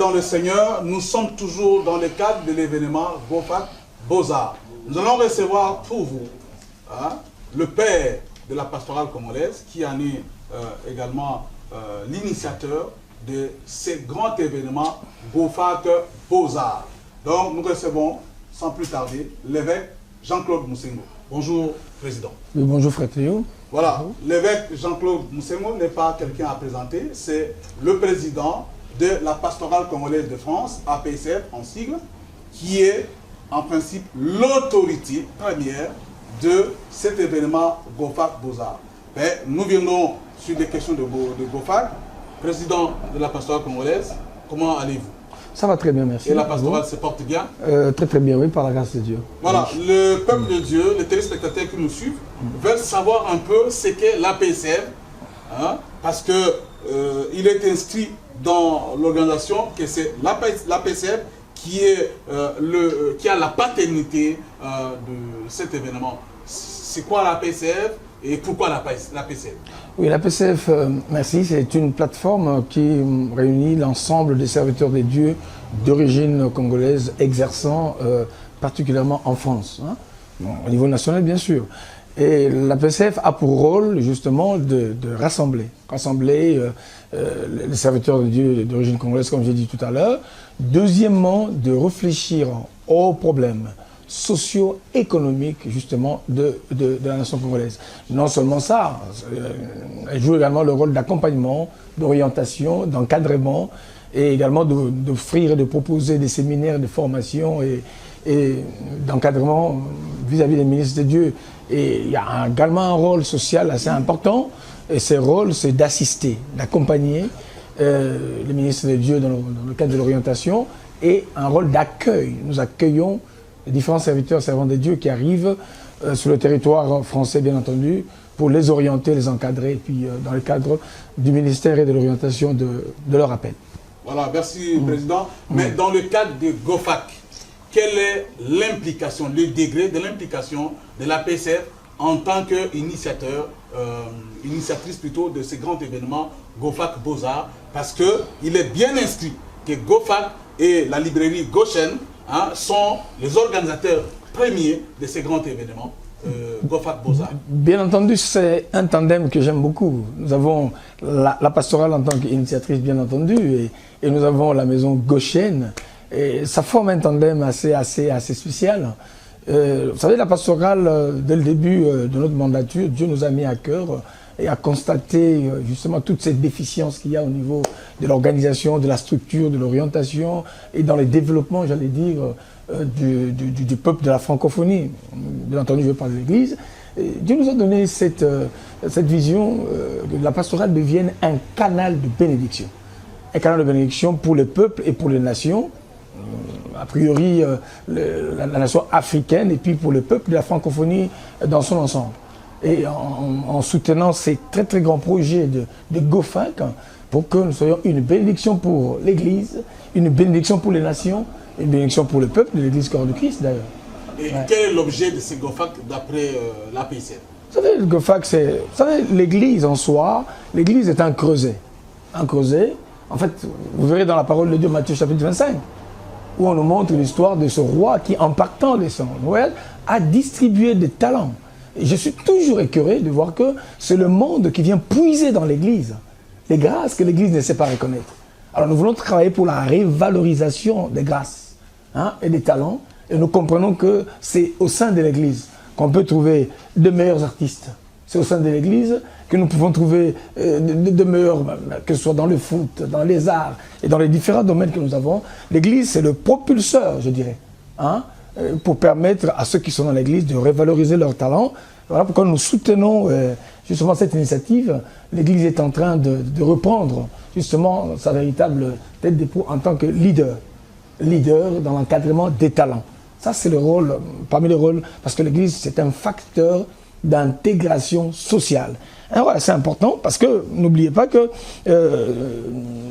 dans le Seigneur, nous sommes toujours dans le cadre de l'événement GOFAC Beaux-Arts. Nous allons recevoir pour vous le père de la pastorale congolaise qui en est également l'initiateur de ces grands événements GOFAC Beaux-Arts. Donc nous recevons sans plus tarder l'évêque Jean-Claude Moussengo. Bonjour Président. Oui, bonjour frère Théo. Voilà, l'évêque Jean-Claude Moussengo n'est pas quelqu'un à présenter, c'est le président de la pastorale congolaise de France, APCF en sigle, qui est en principe l'autorité première de cet événement GOFAC Beaux-Arts. Mais nous viendrons sur des questions de GOFAC. Président de la pastorale congolaise, comment allez-vous? Ça va très bien, merci. Et la pastorale se porte bien? Très très bien, oui, par la grâce de Dieu. Voilà, le peuple de Dieu, les téléspectateurs qui nous suivent, veulent savoir un peu ce qu'est l'APCF, parce que il est inscrit dans l'organisation que c'est l'APCF qui a la paternité de cet événement. C'est quoi l'APCF et pourquoi l'APCF? Oui, l'APCF, merci, c'est une plateforme qui réunit l'ensemble des serviteurs de Dieu d'origine congolaise exerçant particulièrement en France, au niveau national bien sûr. Et l'APCF a pour rôle justement de rassembler les serviteurs de Dieu d'origine congolaise, comme j'ai dit tout à l'heure. Deuxièmement, de réfléchir aux problèmes socio-économiques justement de la nation congolaise. Non seulement ça, elle joue également le rôle d'accompagnement, d'orientation, d'encadrement, et également d'offrir et de proposer des séminaires de formation et d'encadrement vis-à-vis des ministres de Dieu. Et il y a également un rôle social assez important, et ce rôle, c'est d'assister, d'accompagner les ministres de Dieu dans le cadre de l'orientation, et un rôle d'accueil. Nous accueillons les différents serviteurs, servants de Dieu qui arrivent sur le territoire français, bien entendu, pour les orienter, les encadrer, et puis dans le cadre du ministère et de l'orientation de leur appel. Voilà, merci Président. Mais dans le cadre de GOFAC, quelle est l'implication, le degré de l'implication de l'APCF en tant qu'initiateur, initiatrice plutôt de ces grands événements GOFAC Beaux-Arts? Parce qu'il est bien inscrit que GOFAC et la librairie Goshen sont les organisateurs premiers de ces grands événements GOFAC Beaux-Arts. Bien entendu, c'est un tandem que j'aime beaucoup. Nous avons la pastorale en tant qu'initiatrice, bien entendu, et nous avons la maison Goshen. Et ça forme un tandem assez spécial. Vous savez, la pastorale, dès le début de notre mandature, Dieu nous a mis à cœur et a constaté justement toutes ces déficiences qu'il y a au niveau de l'organisation, de la structure, de l'orientation et dans les développements, j'allais dire, du peuple de la francophonie. Bien entendu, je veux parler de l'Église. Dieu nous a donné cette vision que la pastorale devienne un canal de bénédiction. Un canal de bénédiction pour le peuple et pour les nations. A priori la nation africaine et puis pour le peuple de la francophonie dans son ensemble. Et en soutenant ces très très grands projets de GOFAC pour que nous soyons une bénédiction pour l'Église, une bénédiction pour les nations, une bénédiction pour le peuple de l'Église corps de Christ d'ailleurs. Et quel est l'objet de ces GOFAC d'après l'APCF? Vous savez, le GOFAC, c'est... Vous savez, l'Église en soi, l'Église est un creuset. Un creuset, en fait, vous verrez dans la parole de Dieu, Matthieu chapitre 25, où on nous montre l'histoire de ce roi qui, en partant de son Noël, a distribué des talents. Et je suis toujours écœuré de voir que c'est le monde qui vient puiser dans l'Église les grâces que l'Église ne sait pas reconnaître. Alors nous voulons travailler pour la révalorisation des grâces et des talents, et nous comprenons que c'est au sein de l'Église qu'on peut trouver de meilleurs artistes. C'est au sein de l'Église que nous pouvons trouver de meilleurs, que ce soit dans le foot, dans les arts et dans les différents domaines que nous avons. L'Église, c'est le propulseur, je dirais, pour permettre à ceux qui sont dans l'Église de revaloriser leurs talents. Voilà pourquoi nous soutenons justement cette initiative. L'Église est en train de reprendre justement sa véritable tête d'époux en tant que leader dans l'encadrement des talents. Ça, c'est le rôle, parmi les rôles, parce que l'Église, c'est un facteur d'intégration sociale. Alors voilà, c'est important parce que n'oubliez pas que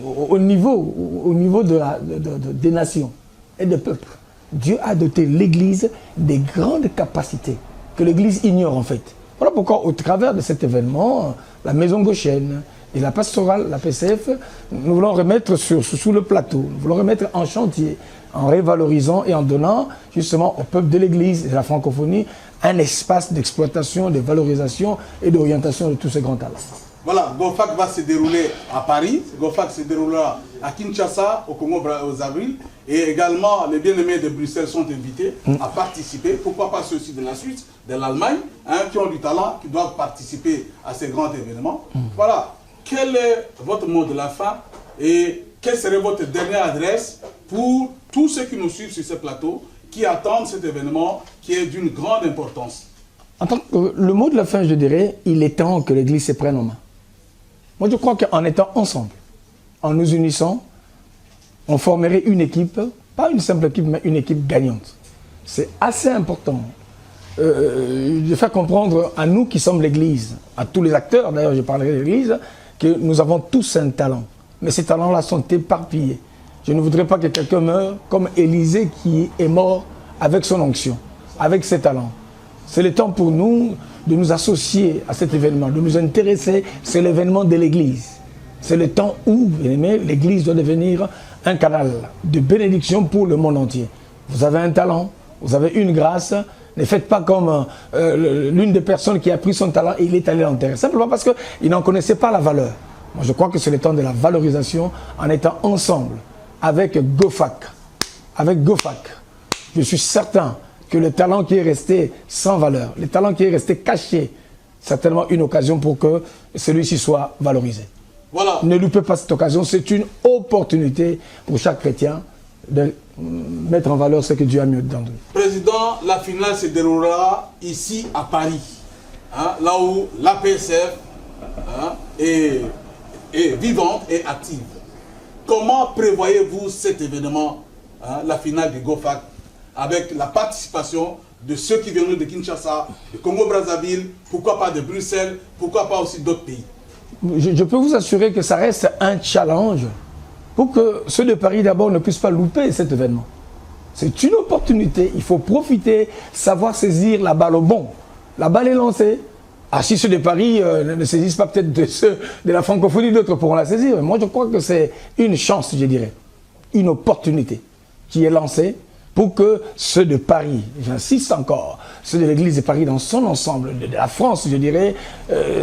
au niveau des nations et des peuples, Dieu a doté l'Église des grandes capacités que l'Église ignore en fait. Voilà pourquoi au travers de cet événement, la maison Goshen Et la pastorale, la PCF, nous voulons remettre sous le plateau, nous voulons remettre en chantier, en révalorisant et en donnant justement au peuple de l'Église et de la francophonie un espace d'exploitation, de valorisation et d'orientation de tous ces grands talents. Voilà, GoFac va se dérouler à Paris, GoFac se déroulera à Kinshasa, au Congo-Brazzaville, et également les bien-aimés de Bruxelles sont invités à participer, pourquoi pas ceux aussi de la Suisse, de l'Allemagne, qui ont du talent, qui doivent participer à ces grands événements. Voilà, quel est votre mot de la fin et quelle serait votre dernière adresse pour tous ceux qui nous suivent sur ce plateau, qui attendent cet événement qui est d'une grande importance? Le mot de la fin, je dirais, il est temps que l'Église se prenne en main. Moi, je crois qu'en étant ensemble, en nous unissant, on formerait une équipe, pas une simple équipe, mais une équipe gagnante. C'est assez important de faire comprendre à nous qui sommes l'Église, à tous les acteurs, d'ailleurs je parlerai de l'Église, que nous avons tous un talent. Mais ces talents-là sont éparpillés. Je ne voudrais pas que quelqu'un meure comme Élisée qui est mort avec son onction, avec ses talents. C'est le temps pour nous de nous associer à cet événement, de nous intéresser. C'est l'événement de l'Église. C'est le temps où, bien aimé, l'Église doit devenir un canal de bénédiction pour le monde entier. Vous avez un talent, vous avez une grâce. Ne faites pas comme l'une des personnes qui a pris son talent et il est allé l'enterrer. Simplement parce qu'il n'en connaissait pas la valeur. Moi, je crois que c'est le temps de la valorisation en étant ensemble avec GoFac. Avec GoFac, je suis certain que le talent qui est resté sans valeur, le talent qui est resté caché, certainement une occasion pour que celui-ci soit valorisé. Voilà. Ne loupez pas cette occasion, c'est une opportunité pour chaque chrétien de mettre en valeur ce que Dieu a mis dedans de nous. Président, la finale se déroulera ici à Paris, là où la PSF est vivante et active. Comment prévoyez-vous cet événement, la finale du GoFac, avec la participation de ceux qui viennent de Kinshasa, de Congo-Brazzaville, pourquoi pas de Bruxelles, pourquoi pas aussi d'autres pays? Je peux vous assurer que ça reste un challenge pour que ceux de Paris d'abord ne puissent pas louper cet événement. C'est une opportunité, il faut profiter, savoir saisir la balle au bon. La balle est lancée. Ah, si ceux de Paris ne saisissent pas peut-être de ceux de la francophonie, d'autres pourront la saisir. Mais moi, je crois que c'est une chance, je dirais, une opportunité qui est lancée pour que ceux de Paris, j'insiste encore, ceux de l'Église de Paris dans son ensemble, de la France, je dirais,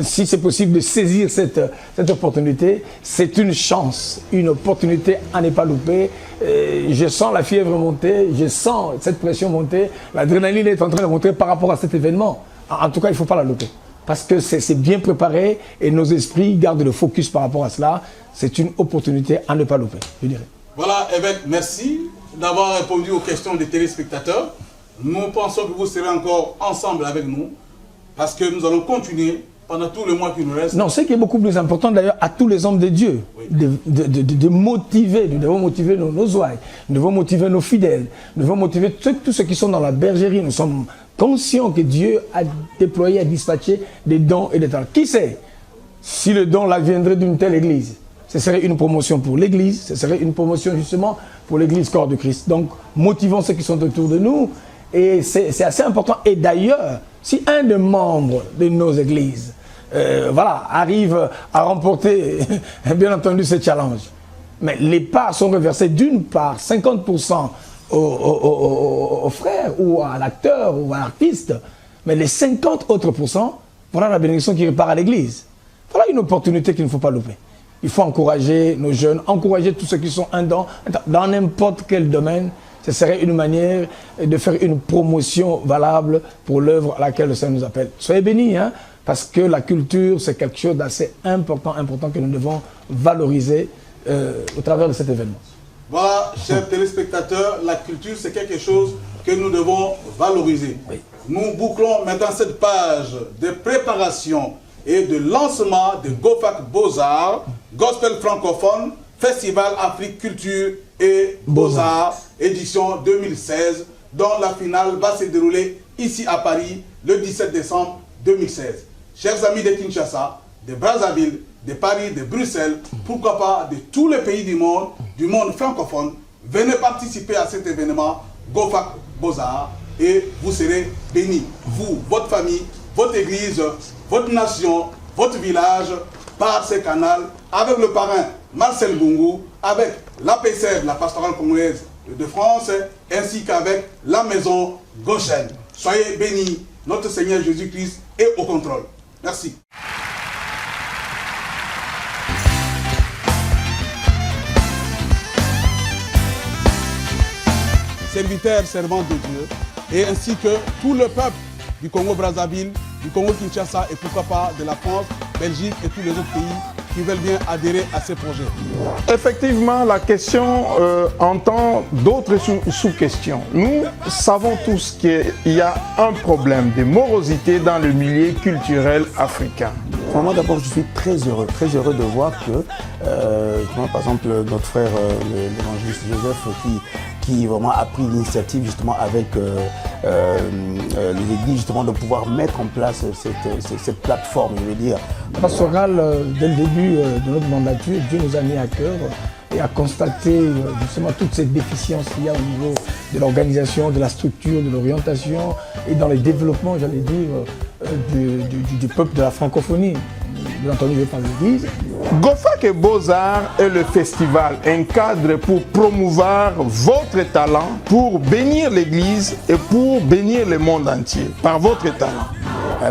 si c'est possible de saisir cette opportunité, c'est une chance, une opportunité à ne pas louper. Je sens la fièvre monter, je sens cette pression monter, l'adrénaline est en train de monter par rapport à cet événement. En tout cas, il ne faut pas la louper. Parce que c'est bien préparé et nos esprits gardent le focus par rapport à cela. C'est une opportunité à ne pas louper, je dirais. Voilà, évêque, merci d'avoir répondu aux questions des téléspectateurs. Nous pensons que vous serez encore ensemble avec nous parce que nous allons continuer pendant tout le mois qui nous reste. Non, ce qui est beaucoup plus important d'ailleurs à tous les hommes de Dieu, oui, de motiver, nous devons motiver nos ouailles, nous devons motiver nos fidèles, nous devons motiver tous ceux qui sont dans la bergerie. Nous sommes conscients que Dieu a déployé, a dispatché des dons et des talents. Qui sait si le don là viendrait d'une telle église? Ce serait une promotion pour l'église, ce serait une promotion justement pour l'église corps de Christ. Donc motivons ceux qui sont autour de nous et c'est assez important. Et d'ailleurs, si un des membres de nos églises arrive à remporter bien entendu ce challenge, mais les parts sont reversées d'une part 50% au frère ou à l'acteur ou à l'artiste, mais les 50 autres pourcents, voilà la bénédiction qui repart à l'église. Voilà une opportunité qu'il ne faut pas louper. Il faut encourager nos jeunes, encourager tous ceux qui sont dans n'importe quel domaine. Ce serait une manière de faire une promotion valable pour l'œuvre à laquelle le Seigneur nous appelle. Soyez bénis, parce que la culture, c'est quelque chose d'assez important que nous devons valoriser au travers de cet événement. Voilà, chers téléspectateurs, la culture, c'est quelque chose que nous devons valoriser. Oui. Nous bouclons maintenant cette page de préparation et de lancement de GoFac Beaux-Arts, Gospel francophone, Festival Afrique Culture et Beaux-Arts, édition 2016, dont la finale va se dérouler ici à Paris le 17 décembre 2016. Chers amis de Kinshasa, de Brazzaville, de Paris, de Bruxelles, pourquoi pas de tous les pays du monde francophone, venez participer à cet événement GoFac Beaux-Arts et vous serez bénis. Vous, votre famille, votre église, votre nation, votre village par ces canaux avec le parrain Marcel Gungu, avec l'APCR, la pastorale congolaise de France, ainsi qu'avec la maison Goshen. Soyez bénis, notre Seigneur Jésus-Christ est au contrôle. Merci. Serviteurs, servants de Dieu, et ainsi que tout le peuple du Congo-Brazzaville, du Congo-Kinshasa et pourquoi pas de la France, Belgique et tous les autres pays qui veulent bien adhérer à ces projets. Effectivement, la question entend d'autres sous-questions. Nous savons tous qu'il y a un problème de morosité dans le milieu culturel africain. Moi d'abord, je suis très heureux de voir que, par exemple, notre frère l'évangéliste Joseph qui vraiment a pris l'initiative justement avec les églises justement de pouvoir mettre en place cette plateforme, je veux dire. Pastorale, dès le début de notre mandature, Dieu nous a mis à cœur et a constaté justement toutes ces déficiences qu'il y a au niveau de l'organisation, de la structure, de l'orientation et dans le développement, j'allais dire, du peuple de la francophonie. Bien entendu, je parle de l'Église. GOFAC et Beaux-Arts est le festival, un cadre pour promouvoir votre talent, pour bénir l'Église et pour bénir le monde entier par votre talent.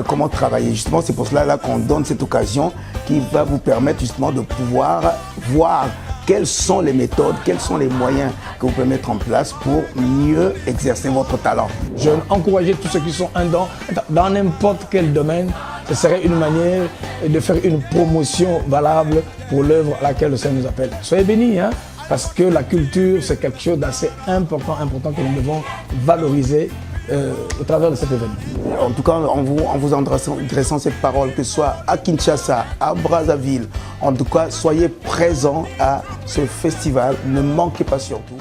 Comment travailler justement, c'est pour cela qu'on donne cette occasion qui va vous permettre justement de pouvoir voir quelles sont les méthodes, quels sont les moyens que vous pouvez mettre en place pour mieux exercer votre talent. Je veux encourager tous ceux qui sont dans n'importe quel domaine. Ce serait une manière de faire une promotion valable pour l'œuvre à laquelle le Seigneur nous appelle. Soyez bénis, hein, parce que la culture, c'est quelque chose d'assez important que nous devons valoriser au travers de cet événement. En tout cas, en vous adressant cette parole, que ce soit à Kinshasa, à Brazzaville, en tout cas, soyez présents à ce festival. Ne manquez pas surtout.